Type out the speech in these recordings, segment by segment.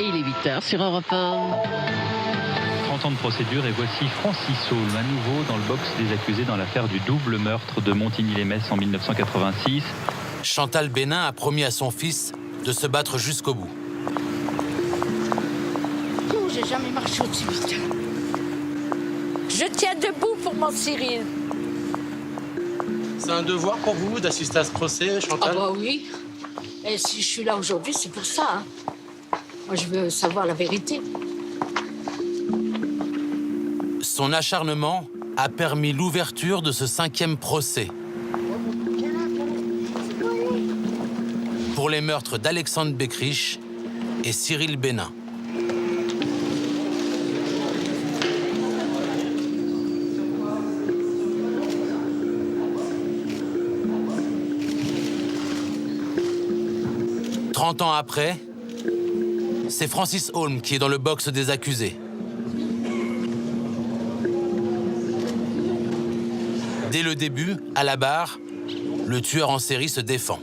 Et il est 8h sur Europe 1. 30 ans de procédure et voici Francis Holm, à nouveau dans le box des accusés dans l'affaire du double meurtre de Montigny-lès-Metz en 1986. Chantal Bénin a promis à son fils de se battre jusqu'au bout. Non, j'ai jamais marché aussi vite. Je tiens debout pour mon Cyril. C'est un devoir pour vous d'assister à ce procès, Chantal? Ah bah oui. Et si je suis là aujourd'hui, c'est pour ça. Hein. Moi, je veux savoir la vérité. Son acharnement a permis l'ouverture de ce 5e procès. Pour les meurtres d'Alexandre Beckrich et Cyril Bénin. « 30 ans après, c'est Francis Holm qui est dans le box des accusés. Dès le début, à la barre, le tueur en série se défend.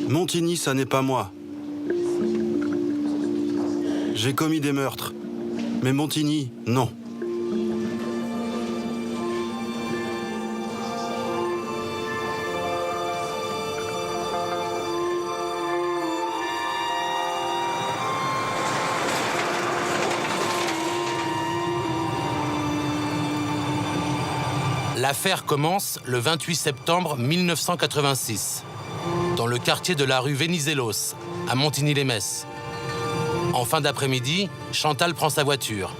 Montigny, ça n'est pas moi. J'ai commis des meurtres. Mais Montigny, non. L'affaire commence le 28 septembre 1986, dans le quartier de la rue Venizelos, à Montigny-lès-Metz. En fin d'après-midi, Chantal prend sa voiture.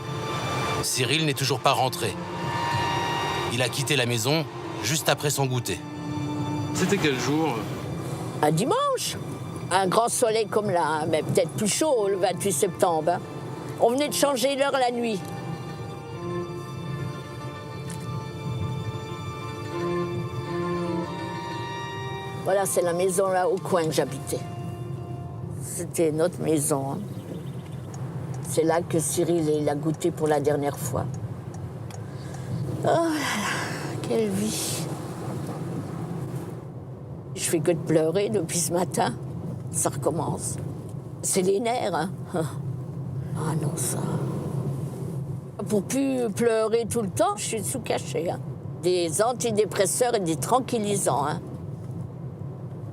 Cyril n'est toujours pas rentré. Il a quitté la maison juste après son goûter. C'était quel jour? Un dimanche. Un grand soleil comme là, hein, mais peut-être plus chaud le 28 septembre. Hein. On venait de changer l'heure la nuit. Voilà, c'est la maison là au coin que j'habitais. C'était notre maison. Hein. C'est là que Cyril il a goûté pour la dernière fois. Oh là là, quelle vie. Je fais que de pleurer depuis ce matin. Ça recommence. C'est les nerfs, hein. Ah non, ça. Pour plus pleurer tout le temps, je suis sous cachet. Hein. Des antidépresseurs et des tranquillisants, hein.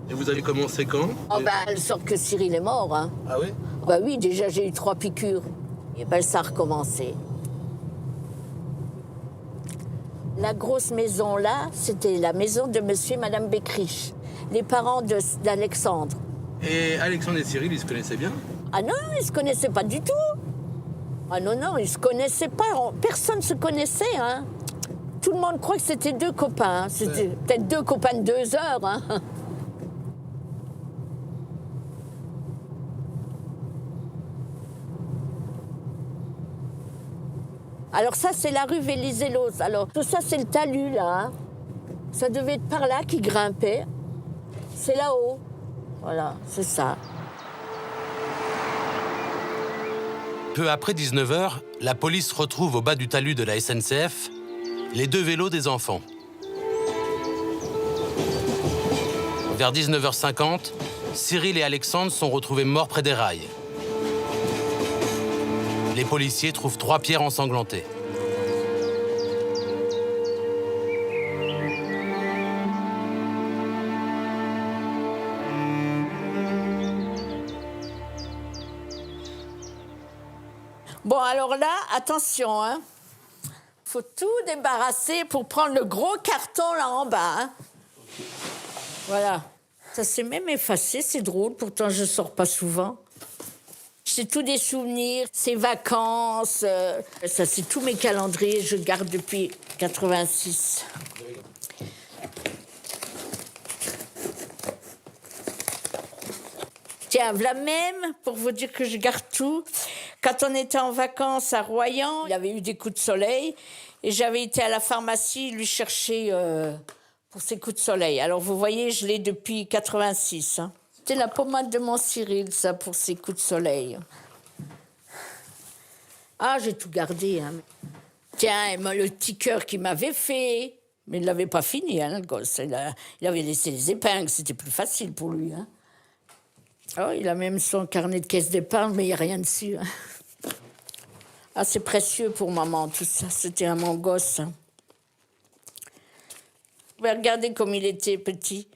Et vous avez commencé quand? Oh ben, elle sort que Cyril est mort. Hein. Ah oui? Bah oui, déjà j'ai eu 3 piqûres. Et ben ça a recommencé. La grosse maison là, c'était la maison de monsieur et madame Beckrich, les parents d'Alexandre. Et Alexandre et Cyril, ils se connaissaient bien? Ah non, ils se connaissaient pas du tout. Ah non, non, ils se connaissaient pas. Personne ne se connaissait. Hein. Tout le monde croit que c'était 2 copains. Hein. C'était peut-être 2 copains de 2 heures. Hein. Alors ça, c'est la rue Venizelos. Alors tout ça, c'est le talus, là. Hein. Ça devait être par là qu'ils grimpaient. C'est là-haut. Voilà, c'est ça. Peu après 19h, la police retrouve au bas du talus de la SNCF les 2 vélos des enfants. Vers 19h50, Cyril et Alexandre sont retrouvés morts près des rails. Les policiers trouvent 3 pierres ensanglantées. Bon, alors là, attention, hein. Faut tout débarrasser pour prendre le gros carton là en bas, hein. Voilà. Ça s'est même effacé, c'est drôle, pourtant je sors pas souvent. C'est tous des souvenirs, ces vacances, ça c'est tous mes calendriers, je garde depuis 86. Tiens, voilà même, pour vous dire que je garde tout. Quand on était en vacances à Royan, il y avait eu des coups de soleil et j'avais été à la pharmacie lui chercher pour ses coups de soleil. Alors vous voyez, je l'ai depuis 86. Hein. C'était la pommade de mon Cyril, ça, pour ses coups de soleil. Ah, j'ai tout gardé. Hein. Tiens, le petit cœur qu'il m'avait fait. Mais il ne l'avait pas fini, hein, le gosse. Il avait laissé les épingles, c'était plus facile pour lui. Hein. Oh, il a même son carnet de caisse d'épargne, mais il n'y a rien dessus. Hein. Ah, c'est précieux pour maman, tout ça. C'était un mon gosse. Hein. Vous pouvez regarder comme il était petit.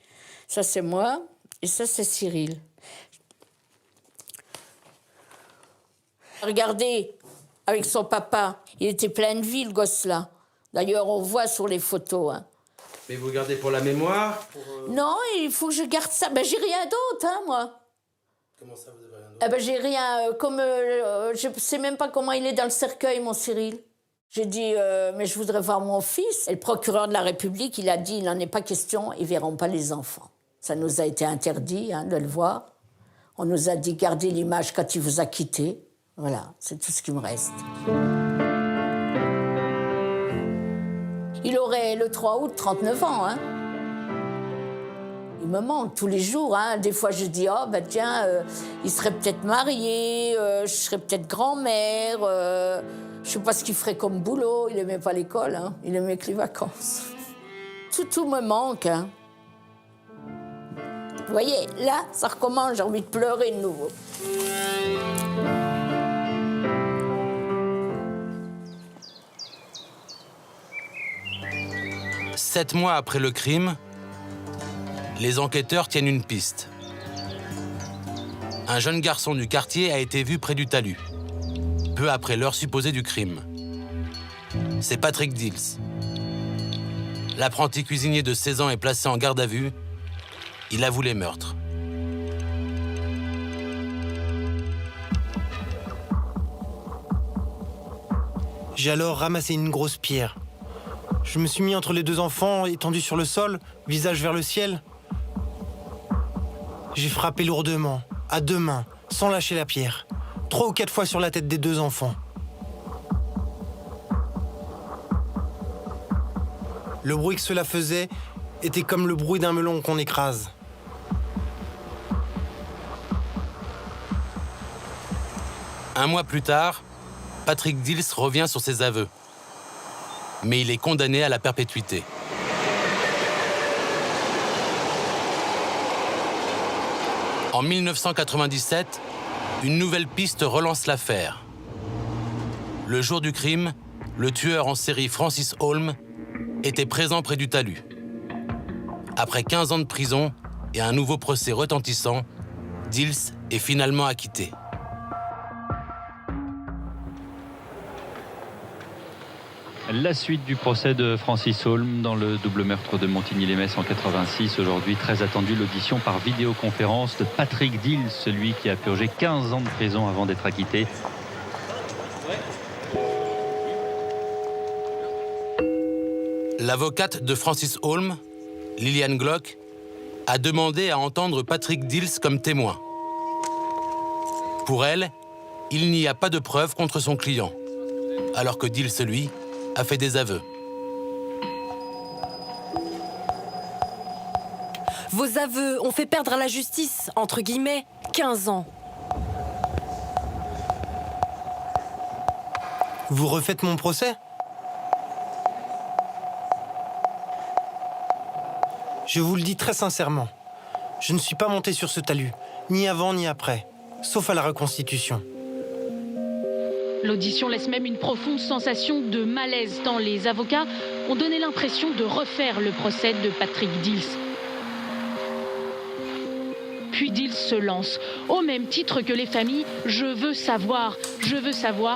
Ça, c'est moi, et ça, c'est Cyril. Regardez, avec son papa, il était plein de vie, le gosse-là. D'ailleurs, on voit sur les photos. Hein. Mais vous gardez pour la mémoire Non, il faut que je garde ça. Ben, j'ai rien d'autre, hein, moi. Comment ça, vous avez rien d'autre? Eh ben, j'ai rien. Je sais même pas comment il est dans le cercueil, mon Cyril. J'ai dit, mais je voudrais voir mon fils. Et le procureur de la République, il a dit, il n'en est pas question, ils verront pas les enfants. Ça nous a été interdit hein, de le voir. On nous a dit, gardez l'image quand il vous a quittés. Voilà, c'est tout ce qui me reste. Il aurait le 3 août 39 ans. Hein. Il me manque tous les jours. Hein. Des fois, je dis, oh, ben tiens, il serait peut-être marié, je serais peut-être grand-mère. Je sais pas ce qu'il ferait comme boulot. Il aimait pas l'école, hein. Il aimait que les vacances. Tout me manque. Hein. Vous voyez, là, ça recommence, j'ai envie de pleurer de nouveau. 7 mois après le crime, les enquêteurs tiennent une piste. Un jeune garçon du quartier a été vu près du talus, peu après l'heure supposée du crime. C'est Patrick Dils. L'apprenti cuisinier de 16 ans est placé en garde à vue. Il avoue les meurtres. J'ai alors ramassé une grosse pierre. Je me suis mis entre les deux enfants, étendus sur le sol, visage vers le ciel. J'ai frappé lourdement, à deux mains, sans lâcher la pierre. 3 ou 4 fois sur la tête des deux enfants. Le bruit que cela faisait était comme le bruit d'un melon qu'on écrase. Un mois plus tard, Patrick Dils revient sur ses aveux. Mais il est condamné à la perpétuité. En 1997, une nouvelle piste relance l'affaire. Le jour du crime, le tueur en série Francis Holm était présent près du talus. Après 15 ans de prison et un nouveau procès retentissant, Dils est finalement acquitté. La suite du procès de Francis Holm dans le double meurtre de Montigny-lès-Metz en 86. Aujourd'hui, très attendu, l'audition par vidéoconférence de Patrick Dils, celui qui a purgé 15 ans de prison avant d'être acquitté. L'avocate de Francis Holm, Liliane Glock, a demandé à entendre Patrick Dils comme témoin. Pour elle, il n'y a pas de preuves contre son client, alors que Dils, lui, a fait des aveux. Vos aveux ont fait perdre à la justice, entre guillemets, 15 ans. Vous refaites mon procès ? Je vous le dis très sincèrement, je ne suis pas monté sur ce talus, ni avant ni après, sauf à la reconstitution. L'audition laisse même une profonde sensation de malaise, tant les avocats ont donné l'impression de refaire le procès de Patrick Dils. Puis Dils se lance, au même titre que les familles. Je veux savoir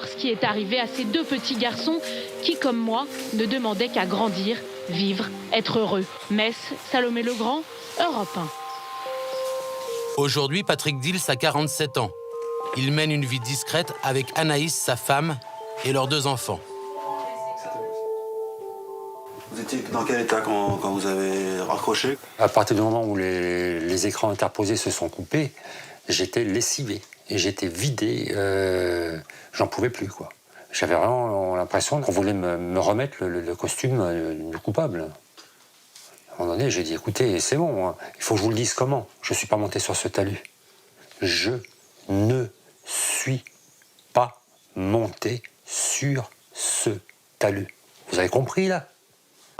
ce qui est arrivé à ces deux petits garçons qui, comme moi, ne demandaient qu'à grandir, vivre, être heureux. Metz, Salomé Legrand, Europe 1. Aujourd'hui, Patrick Dils a 47 ans. Il mène une vie discrète avec Anaïs, sa femme, et leurs 2 enfants. Vous étiez dans quel état quand vous avez raccroché ? À partir du moment où les écrans interposés se sont coupés, j'étais lessivé et j'étais vidé. J'en pouvais plus, quoi. J'avais vraiment l'impression qu'on voulait me remettre le costume du coupable. À un moment donné, j'ai dit, écoutez, c'est bon, hein, il faut que je vous le dise comment. Je ne suis pas monté sur ce talus. Je ne suis pas monté sur ce talus. Vous avez compris, là ?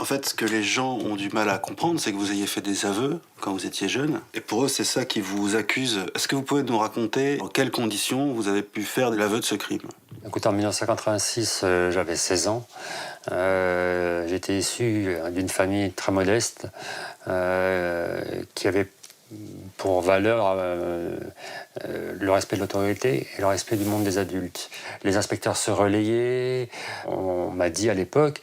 En fait, ce que les gens ont du mal à comprendre, c'est que vous ayez fait des aveux quand vous étiez jeune. Et pour eux, c'est ça qui vous accuse. Est-ce que vous pouvez nous raconter dans quelles conditions vous avez pu faire l'aveu de ce crime? Écoute, en 1986, j'avais 16 ans. J'étais issu d'une famille très modeste qui avait pour valeur le respect de l'autorité et le respect du monde des adultes. Les inspecteurs se relayaient. On m'a dit à l'époque,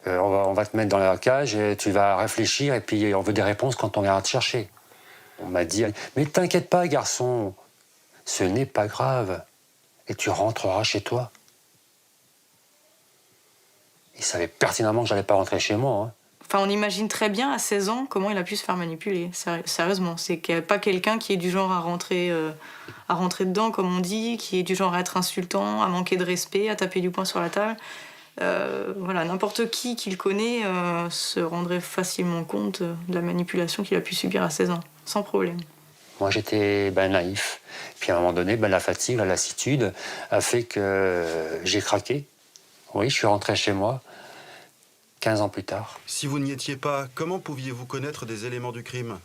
on va te mettre dans la cage et tu vas réfléchir et puis on veut des réponses quand on viendra te chercher. On m'a dit, mais t'inquiète pas garçon, ce n'est pas grave et tu rentreras chez toi. Ils savaient pertinemment que j'allais pas rentrer chez moi. Hein. Enfin, on imagine très bien à 16 ans comment il a pu se faire manipuler, sérieusement. C'est pas quelqu'un qui est du genre à rentrer dedans, comme on dit, qui est du genre à être insultant, à manquer de respect, à taper du poing sur la table. Voilà, n'importe qui le connaît se rendrait facilement compte de la manipulation qu'il a pu subir à 16 ans, sans problème. Moi, j'étais naïf. Puis à un moment donné, la fatigue, la lassitude a fait que j'ai craqué. Oui, je suis rentré chez moi 15 ans plus tard. Si vous n'y étiez pas, comment pouviez-vous connaître des éléments du crime?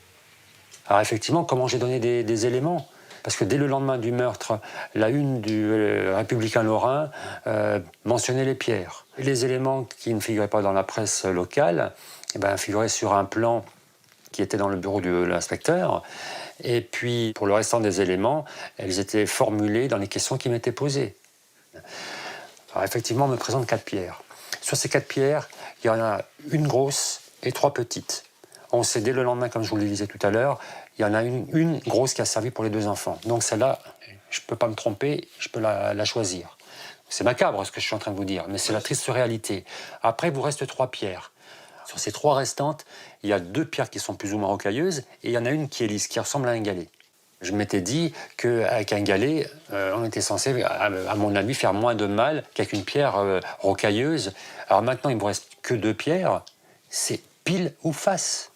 Alors effectivement, comment j'ai donné des éléments? Parce que dès le lendemain du meurtre, la une du Républicain Lorrain mentionnait les pierres. Les éléments qui ne figuraient pas dans la presse locale figuraient sur un plan qui était dans le bureau de l'inspecteur. Et puis, pour le restant des éléments, elles étaient formulées dans les questions qui m'étaient posées. Alors effectivement, on me présente 4 pierres. Sur ces 4 pierres, il y en a une grosse et 3 petites. On sait dès le lendemain, comme je vous le disais tout à l'heure, il y en a une grosse qui a servi pour les 2 enfants. Donc celle-là, je ne peux pas me tromper, je peux la choisir. C'est macabre ce que je suis en train de vous dire, mais c'est la triste réalité. Après, il vous reste 3 pierres. Sur ces 3 restantes, il y a 2 pierres qui sont plus ou moins rocailleuses et il y en a une qui est lisse, qui ressemble à un galet. Je m'étais dit qu'avec un galet, on était censé, à mon avis, faire moins de mal qu'avec une pierre rocailleuse. Alors maintenant, il ne me reste que 2 pierres. C'est pile ou face.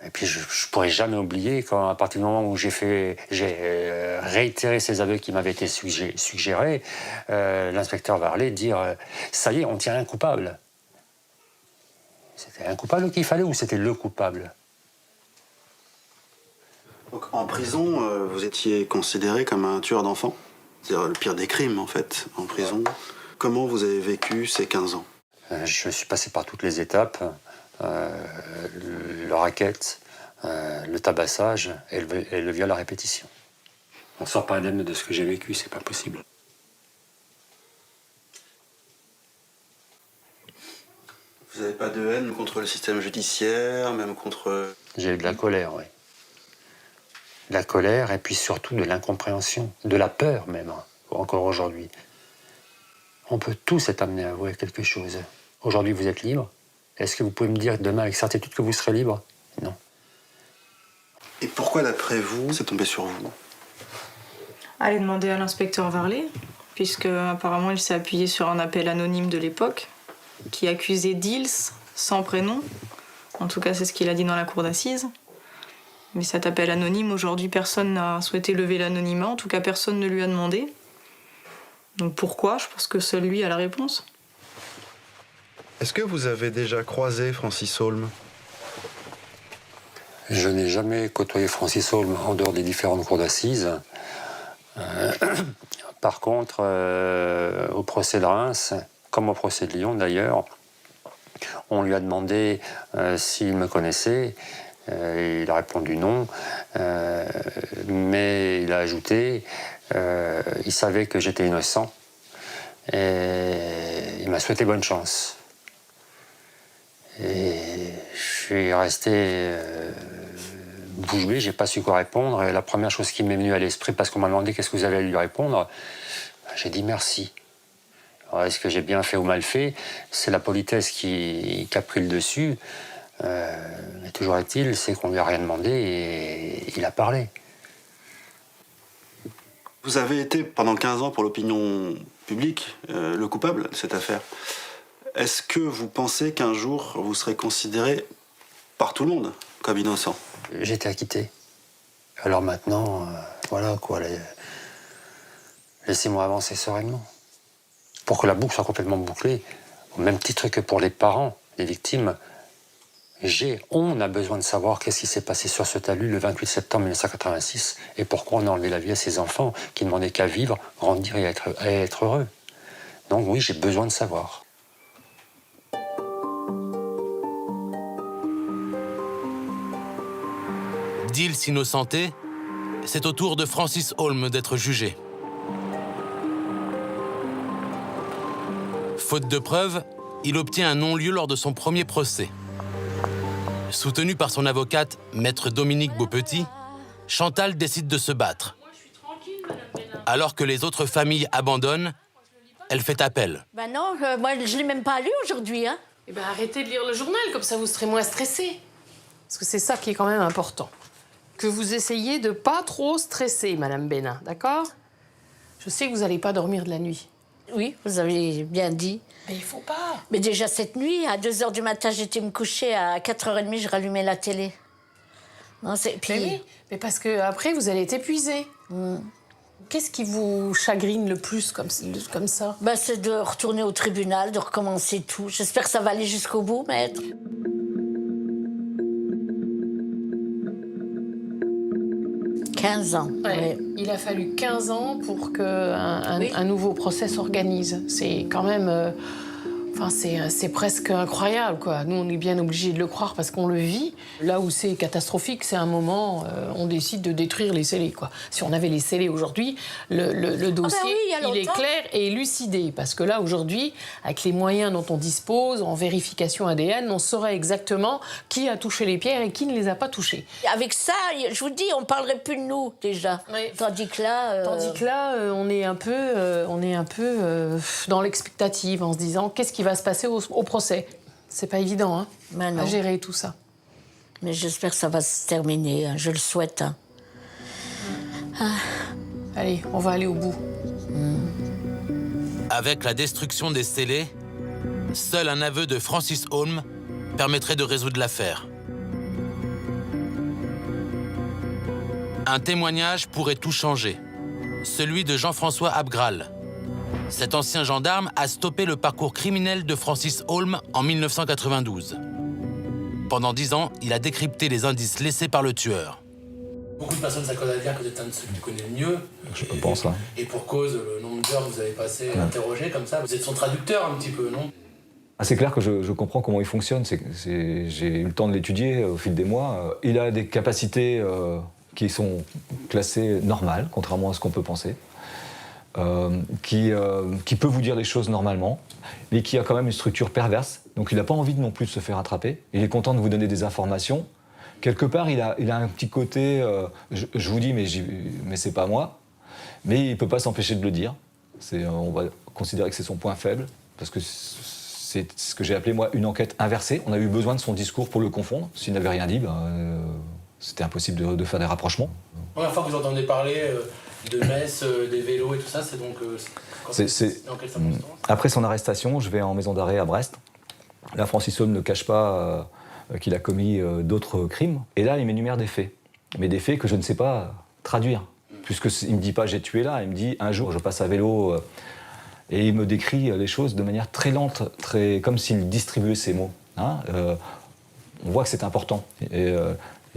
Et puis, je ne pourrai jamais oublier qu'à partir du moment où j'ai réitéré ces aveux qui m'avaient été suggérés, l'inspecteur Varlet dire « Ça y est, on tient un coupable ». C'était un coupable qu'il fallait ou c'était le coupable? Donc, en prison, vous étiez considéré comme un tueur d'enfants? C'est-à-dire le pire des crimes, en fait, en prison. Comment vous avez vécu ces 15 ans? Je suis passé par toutes les étapes. Le racket, le tabassage et le viol à répétition. On ne sort pas indemne de ce que j'ai vécu, c'est pas possible. Vous n'avez pas de haine contre le système judiciaire, même contre... J'ai eu de la colère, oui. De la colère et puis surtout de l'incompréhension, de la peur même, encore aujourd'hui. On peut tous être amenés à avouer quelque chose. Aujourd'hui, vous êtes libre. Est-ce que vous pouvez me dire demain avec certitude que vous serez libre? Non. Et pourquoi, d'après vous, c'est tombé sur vous? Allez demander à l'inspecteur Varlet, puisque apparemment il s'est appuyé sur un appel anonyme de l'époque, qui accusait Dils sans prénom. En tout cas, c'est ce qu'il a dit dans la cour d'assises. Mais cet appel anonyme, aujourd'hui, personne n'a souhaité lever l'anonymat. En tout cas, personne ne lui a demandé. Donc pourquoi? Je pense que seul lui a la réponse. Est-ce que vous avez déjà croisé Francis Holm? Je n'ai jamais côtoyé Francis Holm en dehors des différentes cours d'assises. Par contre, au procès de Reims, comme au procès de Lyon d'ailleurs, on lui a demandé s'il me connaissait. Il a répondu non, mais il a ajouté il savait que j'étais innocent et il m'a souhaité bonne chance. Et je suis resté bouche bée, j'ai pas su quoi répondre. Et la première chose qui m'est venue à l'esprit, parce qu'on m'a demandé qu'est-ce que vous avez à lui répondre, j'ai dit merci. Alors, est-ce que j'ai bien fait ou mal fait? C'est la politesse qui a pris le dessus. Mais toujours est-il, c'est qu'on lui a rien demandé et il a parlé. Vous avez été pendant 15 ans pour l'opinion publique le coupable de cette affaire. Est-ce que vous pensez qu'un jour vous serez considéré par tout le monde comme innocent? J'ai été acquitté. Alors maintenant, voilà quoi, laissez-moi avancer sereinement. Pour que la boucle soit complètement bouclée, Au même titre que pour les parents, les victimes, on a besoin de savoir qu'est-ce qui s'est passé sur ce talus le 28 septembre 1986 et pourquoi on a enlevé la vie à ces enfants qui ne demandaient qu'à vivre, grandir et être heureux. Donc oui, j'ai besoin de savoir. Dils innocenté, c'est au tour de Francis Holm d'être jugé. Faute de preuves, il obtient un non-lieu lors de son premier procès. Soutenue par son avocate, maître Dominique Beaupetit, Chantal décide de se battre. Alors que les autres familles abandonnent, elle fait appel. Ben non, moi je l'ai même pas lu aujourd'hui. Hein. Eh ben arrêtez de lire le journal, comme ça vous serez moins stressé. Parce que c'est ça qui est quand même important. Que vous essayez de pas trop stresser, Madame Bénin, d'accord? Je sais que vous n'allez pas dormir de la nuit. Oui, vous avez bien dit. Mais il faut pas. Mais déjà cette nuit, à 2h du matin, j'étais me coucher, à 4h30, je rallumais la télé. Non, puis... Mais oui, mais parce que après vous allez être épuisé. Qu'est-ce qui vous chagrine le plus comme ça? Ben, c'est de retourner au tribunal, de recommencer tout. J'espère que ça va aller jusqu'au bout, maître. « 15 ans. Ouais. Oui. Il a fallu 15 ans pour qu'un nouveau procès s'organise. C'est quand même... c'est presque incroyable, quoi. Nous, on est bien obligés de le croire parce qu'on le vit. Là où c'est catastrophique, c'est un moment, on décide de détruire les scellés, quoi. Si on avait les scellés aujourd'hui, le dossier, il est clair et élucidé. Parce que là, aujourd'hui, avec les moyens dont on dispose, en vérification ADN, on saurait exactement qui a touché les pierres et qui ne les a pas touchées. Avec ça, je vous dis, on ne parlerait plus de nous, déjà. Oui. Tandis que là, on est un peu dans l'expectative, en se disant, qu'est-ce qui va se passer au procès. C'est pas évident, à gérer tout ça. Mais j'espère que ça va se terminer, hein. Je le souhaite. Hein. Allez, on va aller au bout. Avec la destruction des scellés, seul un aveu de Francis Holm permettrait de résoudre l'affaire. Un témoignage pourrait tout changer, celui de Jean-François Abgral. Cet ancien gendarme a stoppé le parcours criminel de Francis Holm en 1992. Pendant 10 ans, il a décrypté les indices laissés par le tueur. Beaucoup de personnes s'accordent à dire que vous êtes un de ceux que tu connais le mieux. Je pense, hein. Et pour cause, le nombre d'heures que vous avez passé interrogé comme ça, vous êtes son traducteur un petit peu, non? C'est clair que je comprends comment il fonctionne. J'ai eu le temps de l'étudier au fil des mois. Il a des capacités qui sont classées normales, contrairement à ce qu'on peut penser. Qui peut vous dire les choses normalement, mais qui a quand même une structure perverse. Donc il n'a pas envie non plus de se faire attraper. Il est content de vous donner des informations. Quelque part, il a un petit côté, je vous dis, mais c'est pas moi. Mais il ne peut pas s'empêcher de le dire. On va considérer que c'est son point faible, parce que c'est ce que j'ai appelé, moi, une enquête inversée. On a eu besoin de son discours pour le confondre. S'il n'avait rien dit, c'était impossible de faire des rapprochements. La première fois que vous entendez parler de Metz, des vélos et tout ça, c'est donc... dans quelle circonstance? Après son arrestation, je vais en maison d'arrêt à Brest. Là, Francis Holm ne cache pas qu'il a commis d'autres crimes. Et là, il m'énumère des faits. Mais des faits que je ne sais pas traduire. Puisqu'il ne me dit pas « j'ai tué là », il me dit « un jour, je passe à vélo ». Et il me décrit les choses de manière très lente, comme s'il distribuait ses mots. On voit que c'est important. Et,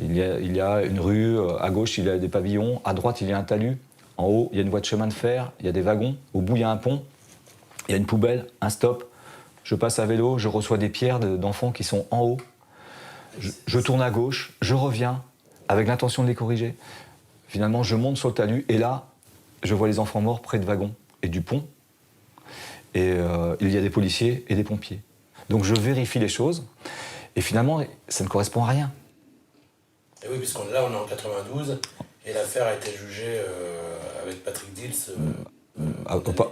il y a une rue, à gauche il y a des pavillons, à droite il y a un talus, en haut il y a une voie de chemin de fer, il y a des wagons, au bout il y a un pont, il y a une poubelle, un stop. Je passe à vélo, je reçois des pierres d'enfants qui sont en haut. Je tourne à gauche, je reviens avec l'intention de les corriger. Finalement je monte sur le talus et là je vois les enfants morts près de wagons et du pont. Et il y a des policiers et des pompiers. Donc je vérifie les choses et finalement ça ne correspond à rien. Et oui, puisqu'on on est en 92, et l'affaire a été jugée avec Patrick Dils.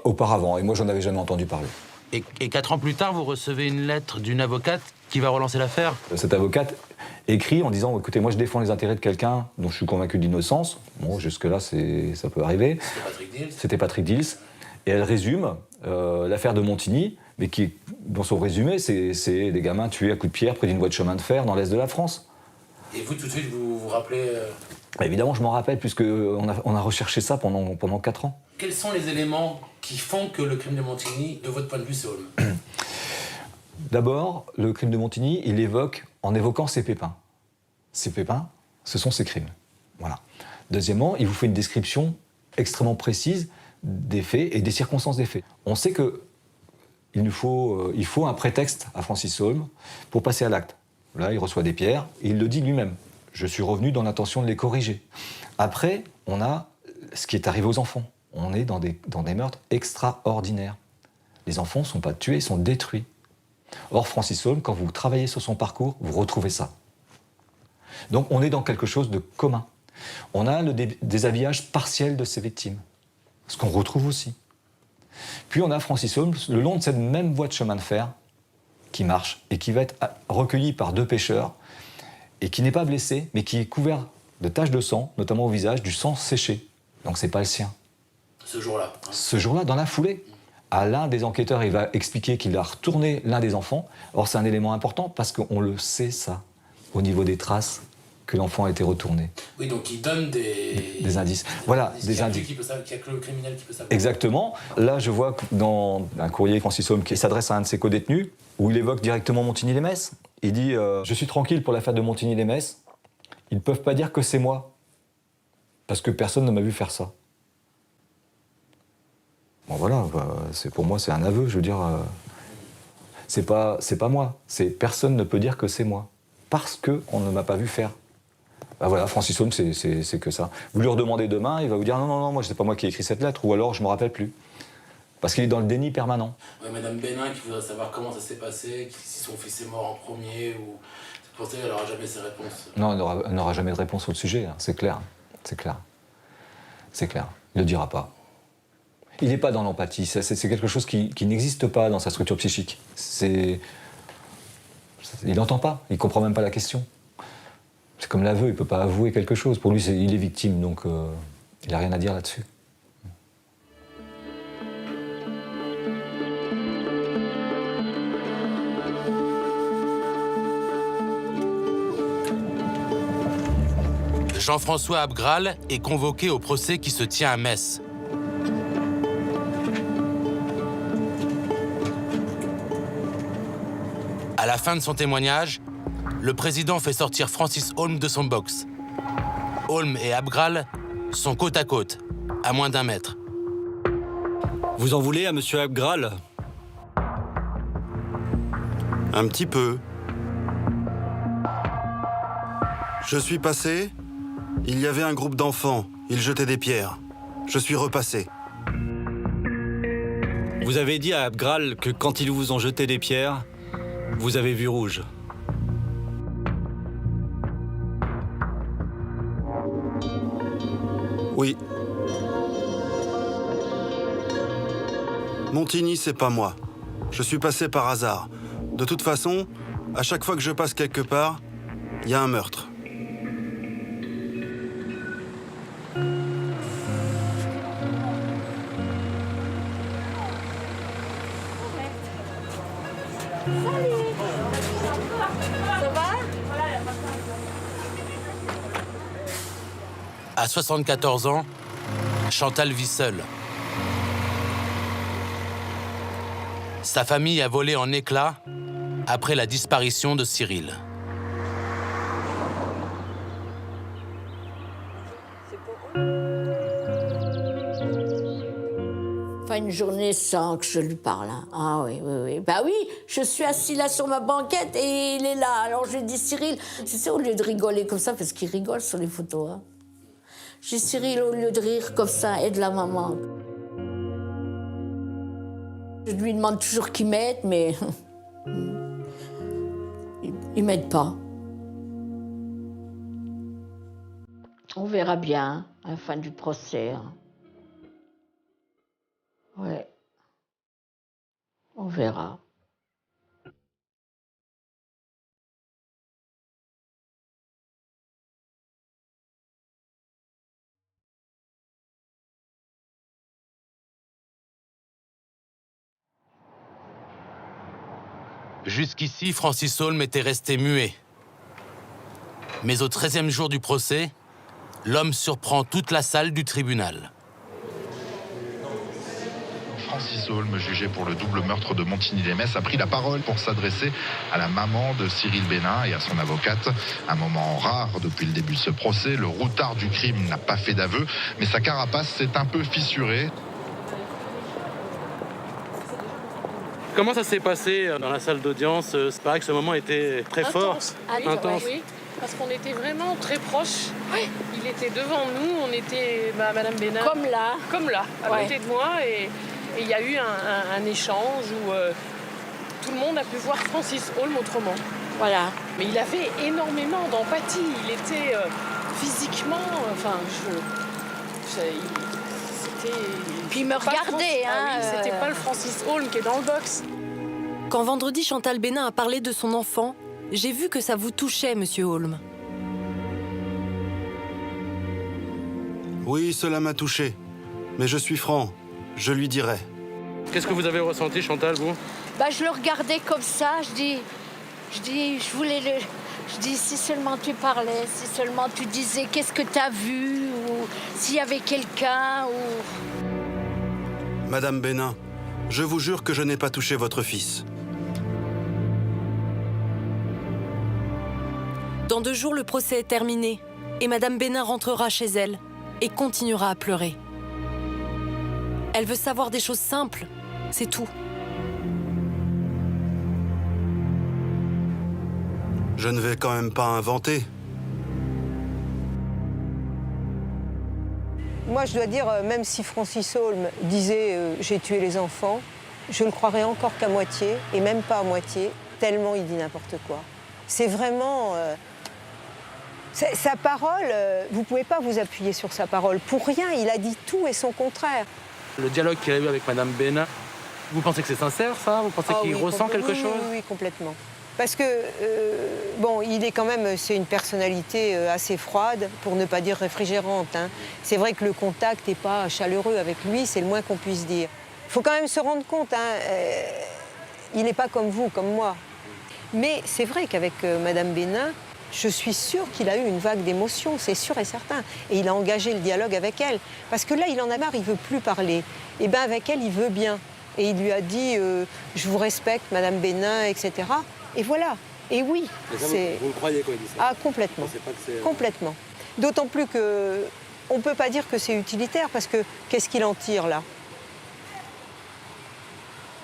Auparavant, et moi j'en avais jamais entendu parler. Et 4 ans plus tard, vous recevez une lettre d'une avocate qui va relancer l'affaire. Cette avocate écrit en disant « Écoutez, moi je défends les intérêts de quelqu'un dont je suis convaincu d'innocence. » Bon, jusque-là, ça peut arriver. C'était Patrick Dils. C'était Patrick Dils. Et elle résume l'affaire de Montigny, mais dans son résumé, c'est des gamins tués à coups de pierre près d'une voie de chemin de fer dans l'est de la France. Et vous, tout de suite, vous vous rappelez Évidemment, je m'en rappelle, puisqu'on a recherché ça pendant 4 ans. Quels sont les éléments qui font que le crime de Montigny, de votre point de vue, c'est Holm? D'abord, le crime de Montigny, il évoque en évoquant ses pépins. Ses pépins, ce sont ses crimes. Voilà. Deuxièmement, il vous fait une description extrêmement précise des faits et des circonstances des faits. On sait qu'il faut un prétexte à Francis Holm pour passer à l'acte. Là, il reçoit des pierres et il le dit lui-même. Je suis revenu dans l'intention de les corriger. Après, on a ce qui est arrivé aux enfants. On est dans des meurtres extraordinaires. Les enfants ne sont pas tués, ils sont détruits. Or, Francis Holm, quand vous travaillez sur son parcours, vous retrouvez ça. Donc, on est dans quelque chose de commun. On a le déshabillage partiel de ses victimes, ce qu'on retrouve aussi. Puis, on a Francis Holm, le long de cette même voie de chemin de fer, qui marche et qui va être recueilli par 2 pêcheurs et qui n'est pas blessé, mais qui est couvert de taches de sang, notamment au visage, du sang séché. Donc, c'est pas le sien. Ce jour-là. Ce jour-là, dans la foulée. À l'un des enquêteurs, il va expliquer qu'il a retourné l'un des enfants. Or, c'est un élément important parce qu'on le sait, ça, au niveau des traces, que l'enfant a été retourné. Oui, donc il donne des indices. Voilà, des indices. Qu'il y a que le criminel qui peut savoir. Exactement. Là, je vois que dans un courrier Francis Holm qui s'adresse à un de ses codétenus, où il évoque directement Montigny-les-Metz. Il dit je suis tranquille pour l'affaire de Montigny-les-Metz. Ils ne peuvent pas dire que c'est moi, parce que personne ne m'a vu faire ça. Bon voilà, pour moi c'est un aveu, je veux dire, c'est pas moi, personne ne peut dire que c'est moi, parce qu'on ne m'a pas vu faire. Ben voilà, Francis Holm, c'est que ça. Vous lui redemandez demain, il va vous dire non, moi c'est pas moi qui ai écrit cette lettre, ou alors je me rappelle plus. Parce qu'il est dans le déni permanent. Ouais, Madame Bénin qui voudrait savoir comment ça s'est passé, si son fils est mort en premier, ou c'est pour ça qu'elle n'aura jamais ses réponses. Non, elle n'aura jamais de réponse au sujet, hein. C'est clair, c'est clair. C'est clair, il ne le dira pas. Il n'est pas dans l'empathie, c'est quelque chose qui n'existe pas dans sa structure psychique. Il n'entend pas, il ne comprend même pas la question. C'est comme l'aveu, il ne peut pas avouer quelque chose. Pour lui, il est victime, donc il n'a rien à dire là-dessus. Jean-François Abgral est convoqué au procès qui se tient à Metz. À la fin de son témoignage, le président fait sortir Francis Holm de son box. Holm et Abgral sont côte à côte, à moins d'1 mètre. Vous en voulez à monsieur Abgral? Un petit peu. Je suis passé, il y avait un groupe d'enfants, ils jetaient des pierres. Je suis repassé. Vous avez dit à Abgral que quand ils vous ont jeté des pierres, vous avez vu rouge. Oui. Montigny, c'est pas moi. Je suis passé par hasard. De toute façon, à chaque fois que je passe quelque part, il y a un meurtre. À 74 ans, Chantal vit seule. Sa famille a volé en éclats après la disparition de Cyril. Pas une journée sans que je lui parle. Hein. Ah oui. Bah oui, je suis assis là sur ma banquette et il est là. Alors je lui dis Cyril, tu sais, au lieu de rigoler comme ça, parce qu'il rigole sur les photos, hein. Je dis Cyril, au lieu de rire comme ça, aide la maman. Je lui demande toujours qu'il m'aide, mais il m'aide pas. On verra bien à la fin du procès. Hein. Ouais. On verra. Jusqu'ici, Francis Holm était resté muet. Mais au 13e jour du procès, l'homme surprend toute la salle du tribunal. Francis Holm, jugé pour le double meurtre de Montigny-lès-Metz, a pris la parole pour s'adresser à la maman de Cyril Bénin et à son avocate. Un moment rare depuis le début de ce procès. Le routard du crime n'a pas fait d'aveu, mais sa carapace s'est un peu fissurée. Comment ça s'est passé dans la salle d'audience? C'est pareil que ce moment était très fort. Intense. Oui, parce qu'on était vraiment très proches. Il était devant nous, on était Madame Bénin. Comme là, à côté de moi. Et il y a eu un échange où tout le monde a pu voir Francis Holm autrement. Voilà. Mais il avait énormément d'empathie. Il était physiquement... Puis il me regardait. C'était pas le Francis Holm qui est dans le box. Quand vendredi Chantal Bénin a parlé de son enfant, j'ai vu que ça vous touchait, monsieur Holm. Oui, cela m'a touché. Mais je suis franc, je lui dirai. Qu'est-ce que vous avez ressenti, Chantal, vous? Je le regardais comme ça, je dis, si seulement tu parlais, si seulement tu disais qu'est-ce que tu as vu, ou s'il y avait quelqu'un, ou... Madame Bénin, je vous jure que je n'ai pas touché votre fils. Dans 2 jours, le procès est terminé et Madame Bénin rentrera chez elle et continuera à pleurer. Elle veut savoir des choses simples, c'est tout. Je ne vais quand même pas inventer. Moi, je dois dire, même si Francis Holm disait j'ai tué les enfants, je le croirais encore qu'à moitié, et même pas à moitié, tellement il dit n'importe quoi. C'est vraiment... sa parole, vous ne pouvez pas vous appuyer sur sa parole. Pour rien, il a dit tout et son contraire. Le dialogue qu'il a eu avec Madame Bénin, vous pensez que c'est sincère, ça? Vous pensez qu'il ressent quelque chose? Oui, complètement. Parce que, il est quand même, c'est une personnalité assez froide, pour ne pas dire réfrigérante. C'est vrai que le contact n'est pas chaleureux avec lui, c'est le moins qu'on puisse dire. Il faut quand même se rendre compte, il n'est pas comme vous, comme moi. Mais c'est vrai qu'avec Madame Bénin, je suis sûre qu'il a eu une vague d'émotions, c'est sûr et certain. Et il a engagé le dialogue avec elle. Parce que là, il en a marre, il ne veut plus parler. Et bien avec elle, il veut bien. Et il lui a dit je vous respecte, Madame Bénin, etc. Et voilà. Et oui. C'est... Vous le croyez quand il dit ça? Ah, complètement. Complètement. D'autant plus que on ne peut pas dire que c'est utilitaire, parce que qu'est-ce qu'il en tire, là?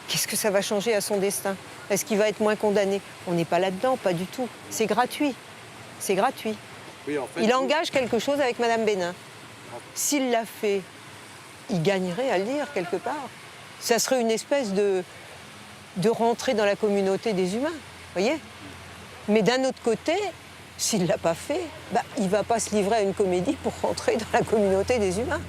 Qu'est-ce que ça va changer à son destin? Est-ce qu'il va être moins condamné? On n'est pas là-dedans, pas du tout. C'est gratuit. C'est gratuit. Oui, en fait, il engage quelque chose avec Madame Bénin. S'il l'a fait, il gagnerait à le dire quelque part. Ça serait une espèce de rentrer dans la communauté des humains, voyez? Mais d'un autre côté, s'il ne l'a pas fait, il ne va pas se livrer à une comédie pour rentrer dans la communauté des humains.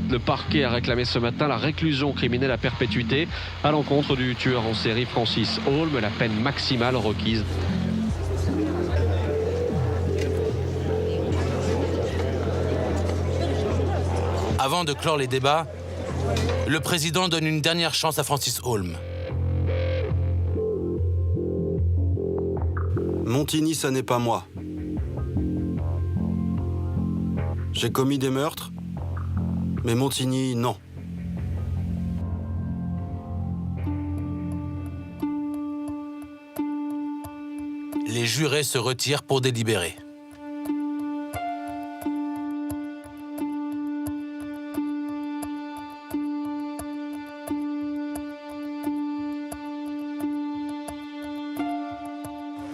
Le parquet a réclamé ce matin la réclusion criminelle à perpétuité à l'encontre du tueur en série Francis Holm, la peine maximale requise. Avant de clore les débats, le président donne une dernière chance à Francis Holm. Montigny, ça n'est pas moi. J'ai commis des meurtres, mais Montigny, non. Les jurés se retirent pour délibérer.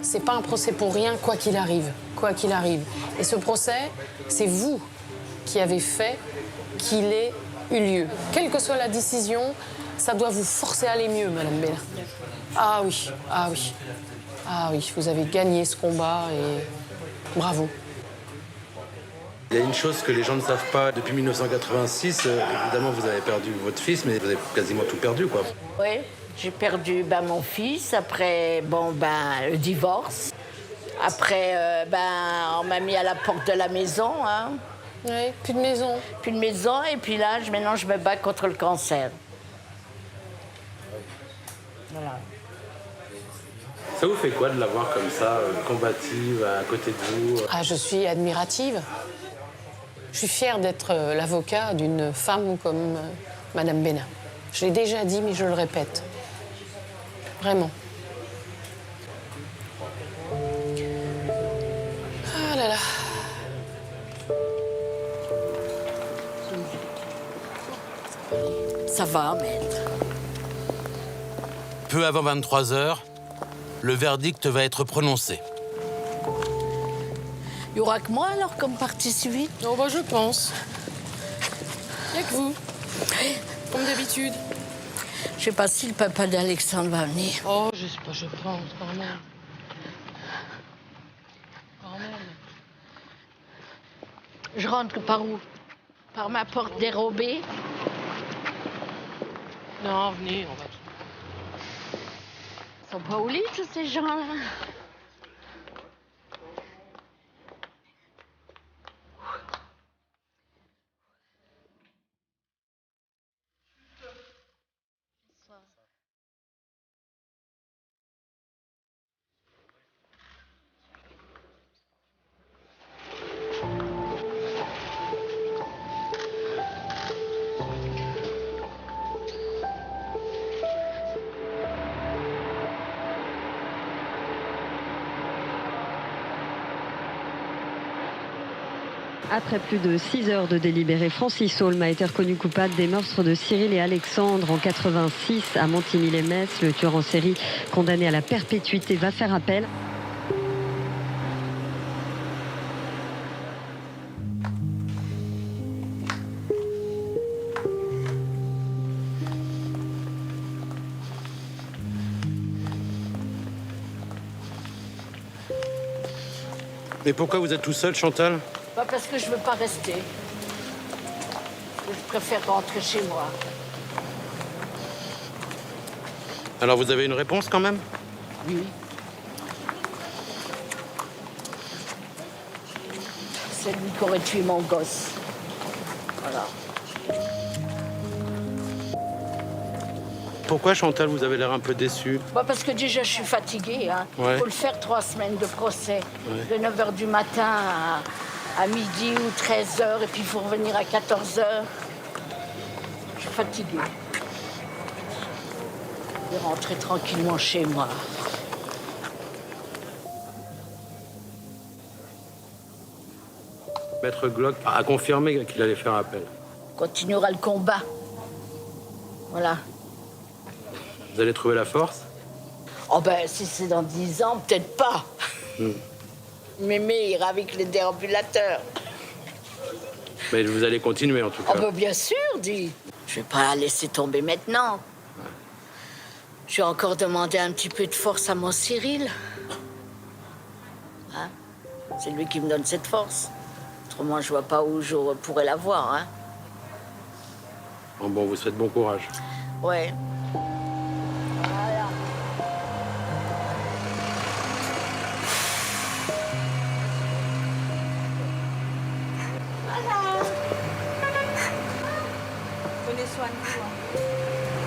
C'est pas un procès pour rien, quoi qu'il arrive. Quoi qu'il arrive. Et ce procès, c'est vous qui avez fait qu'il ait eu lieu. Quelle que soit la décision, ça doit vous forcer à aller mieux, Madame Bénin. Ah oui, ah oui. Ah oui, vous avez gagné ce combat et bravo. Il y a une chose que les gens ne savent pas. Depuis 1986, évidemment, vous avez perdu votre fils, mais vous avez quasiment tout perdu, quoi. Oui, j'ai perdu mon fils, après le divorce. Après, on m'a mis à la porte de la maison. Oui, plus de maison. Plus de maison, et puis là, maintenant, je me bats contre le cancer. Voilà. Ça vous fait quoi de la voir comme ça, combative, à côté de vous? Ah, je suis admirative. Je suis fière d'être l'avocat d'une femme comme Madame Bénin. Je l'ai déjà dit, mais je le répète. Vraiment. Ah là là. Ça va, maître. Peu avant 23 h, le verdict va être prononcé. Il y aura que moi alors comme partie civile? Oh bah je pense. Il n'y a que vous. Comme d'habitude. Je sais pas si le papa d'Alexandre va venir. Oh, je sais pas, je pense quand même. Quand même. Je rentre par où? Par ma porte dérobée? Non, venez, on va... Ils sont pas au lit, tous ces gens-là? Après plus de 6 heures de délibéré, Francis Holm a été reconnu coupable des meurtres de Cyril et Alexandre en 86 à Montigny-lès-Metz. Le tueur en série condamné à la perpétuité va faire appel. Mais pourquoi vous êtes tout seul, Chantal? Pas parce que je veux pas rester. Je préfère rentrer chez moi. Alors vous avez une réponse quand même? Oui. C'est lui qui aurait tué mon gosse. Voilà. Pourquoi, Chantal, vous avez l'air un peu déçue? Bah parce que déjà, je suis fatiguée. Hein. Ouais. Faut le faire 3 semaines de procès. Ouais. De 9 h du matin à midi ou 13 h. Et puis il faut revenir à 14 h. Je suis fatiguée. Je vais rentrer tranquillement chez moi. Maître Glock a confirmé qu'il allait faire appel. On continuera le combat. Voilà. Vous allez trouver la force? Oh ben, si c'est dans 10 ans, peut-être pas. Mémé ira avec les déambulateurs. Mais vous allez continuer, en tout cas. Oh ben, bien sûr, dis. Je vais pas la laisser tomber maintenant. Je vais encore demander un petit peu de force à mon Cyril. Hein? C'est lui qui me donne cette force. Autrement, je vois pas où je pourrais l'avoir. Hein? Bon, on vous souhaite bon courage. Ouais. Voilà. Prenez soin de vous.